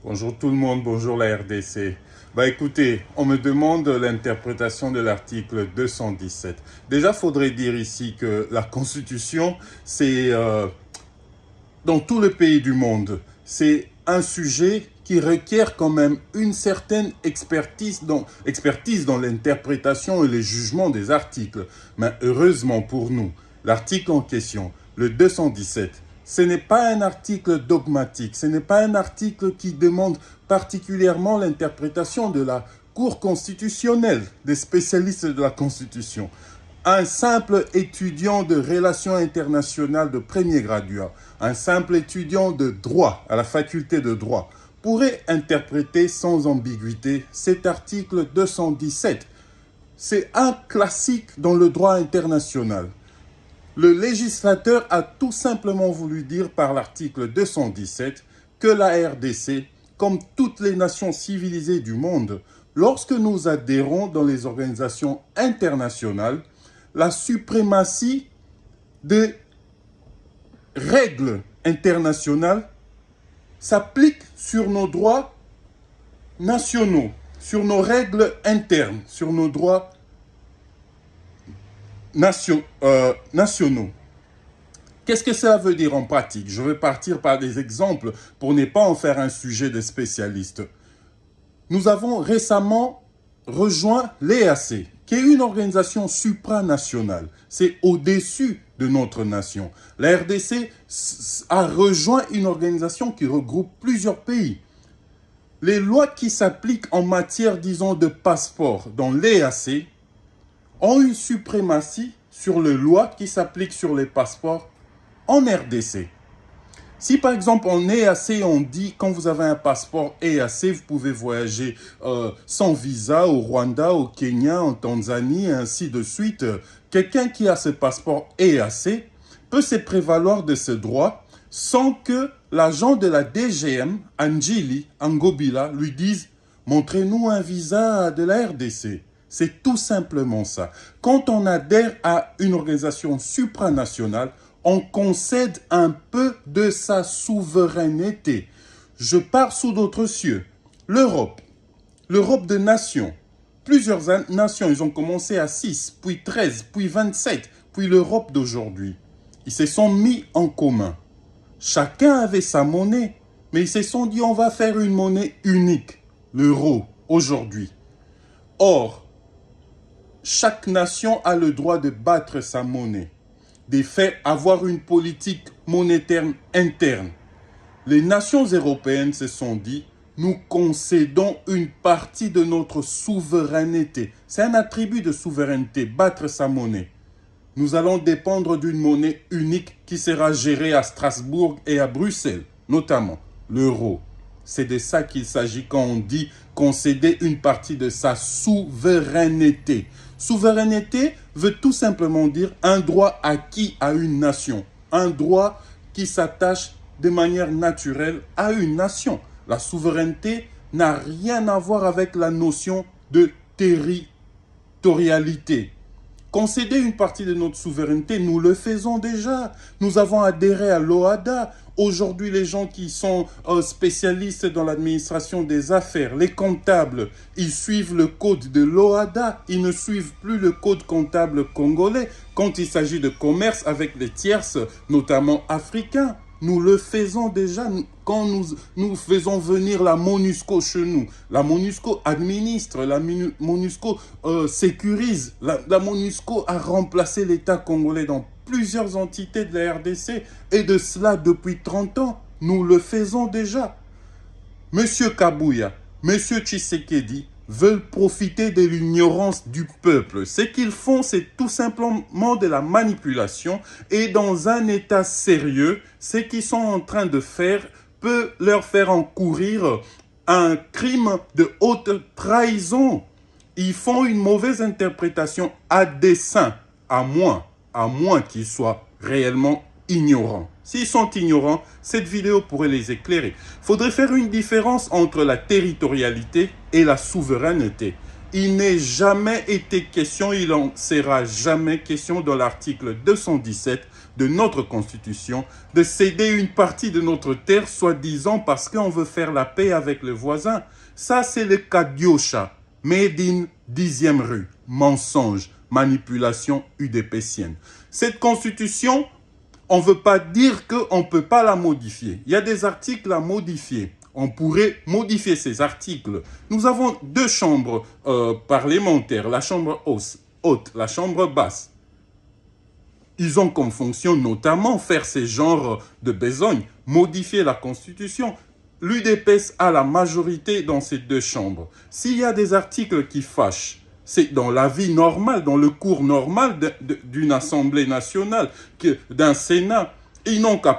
Bonjour tout le monde, bonjour la RDC. Écoutez, on me demande l'interprétation de l'article 217. Déjà, faudrait dire ici que la Constitution, c'est dans tous les pays du monde, c'est un sujet qui requiert quand même une certaine expertise dans l'interprétation et les jugements des articles. Mais heureusement pour nous, l'article en question, le 217, ce n'est pas un article dogmatique, ce n'est pas un article qui demande particulièrement l'interprétation de la Cour constitutionnelle, des spécialistes de la Constitution. Un simple étudiant de relations internationales de premier graduat, un simple étudiant de droit à la faculté de droit, pourrait interpréter sans ambiguïté cet article 217. C'est un classique dans le droit international. Le législateur a tout simplement voulu dire par l'article 217 que la RDC, comme toutes les nations civilisées du monde, lorsque nous adhérons dans les organisations internationales, la suprématie des règles internationales s'applique sur nos droits nationaux, sur nos règles internes, sur nos droits nationaux. Qu'est-ce que cela veut dire en pratique? Je vais partir par des exemples pour ne pas en faire un sujet de spécialiste. Nous avons récemment rejoint l'EAC, qui est une organisation supranationale. C'est au-dessus de notre nation. La RDC a rejoint une organisation qui regroupe plusieurs pays. Les lois qui s'appliquent en matière, disons, de passeport dans l'EAC ont une suprématie sur les lois qui s'appliquent sur les passeports en RDC. Si par exemple en EAC, on dit quand vous avez un passeport EAC, vous pouvez voyager sans visa au Rwanda, au Kenya, en Tanzanie, et ainsi de suite. Quelqu'un qui a ce passeport EAC peut se prévaloir de ce droit sans que l'agent de la DGM, Angeli Angobila, lui dise « Montrez-nous un visa de la RDC ». C'est tout simplement ça. Quand on adhère à une organisation supranationale, on concède un peu de sa souveraineté. Je pars sous d'autres cieux. L'Europe de nations. Plusieurs nations, ils ont commencé à 6, puis 13, puis 27, puis l'Europe d'aujourd'hui. Ils se sont mis en commun. Chacun avait sa monnaie, mais ils se sont dit on va faire une monnaie unique, l'euro, aujourd'hui. Or, chaque nation a le droit de battre sa monnaie, de faire avoir une politique monétaire interne. Les nations européennes se sont dit, nous concédons une partie de notre souveraineté. C'est un attribut de souveraineté, battre sa monnaie. Nous allons dépendre d'une monnaie unique qui sera gérée à Strasbourg et à Bruxelles, notamment l'euro. C'est de ça qu'il s'agit quand on dit concéder une partie de sa souveraineté. Souveraineté veut tout simplement dire un droit acquis à une nation, un droit qui s'attache de manière naturelle à une nation. La souveraineté n'a rien à voir avec la notion de territorialité. Concéder une partie de notre souveraineté, nous le faisons déjà. Nous avons adhéré à l'OHADA. Aujourd'hui, les gens qui sont spécialistes dans l'administration des affaires, les comptables, ils suivent le code de l'OHADA. Ils ne suivent plus le code comptable congolais quand il s'agit de commerce avec les tierces, notamment africains. Nous le faisons déjà quand nous faisons venir la MONUSCO chez nous. La MONUSCO administre, la MONUSCO sécurise. La MONUSCO a remplacé l'État congolais dans plusieurs entités de la RDC et de cela depuis 30 ans. Nous le faisons déjà. Monsieur Kabouya, Monsieur Tshisekedi veulent profiter de l'ignorance du peuple. Ce qu'ils font, c'est tout simplement de la manipulation. Et dans un état sérieux, ce qu'ils sont en train de faire peut leur faire encourir un crime de haute trahison. Ils font une mauvaise interprétation à dessein, à moins qu'ils soient réellement ignorants. S'ils sont ignorants, cette vidéo pourrait les éclairer. Il faudrait faire une différence entre la territorialité et la souveraineté. Il n'est jamais été question, il n'en sera jamais question dans l'article 217 de notre Constitution de céder une partie de notre terre, soi-disant parce qu'on veut faire la paix avec le voisin. Ça, c'est le cas Diosha, made in 10e rue, mensonge, manipulation udépécienne. Cette Constitution, on ne veut pas dire qu'on ne peut pas la modifier. Il y a des articles à modifier. On pourrait modifier ces articles. Nous avons deux chambres parlementaires, la chambre haute, la chambre basse. Ils ont comme fonction notamment faire ces genres de besogne, modifier la Constitution. L'UDPS a la majorité dans ces deux chambres. S'il y a des articles qui fâchent, c'est dans la vie normale, dans le cours normal d'une Assemblée nationale, d'un Sénat. Ils n'ont qu'à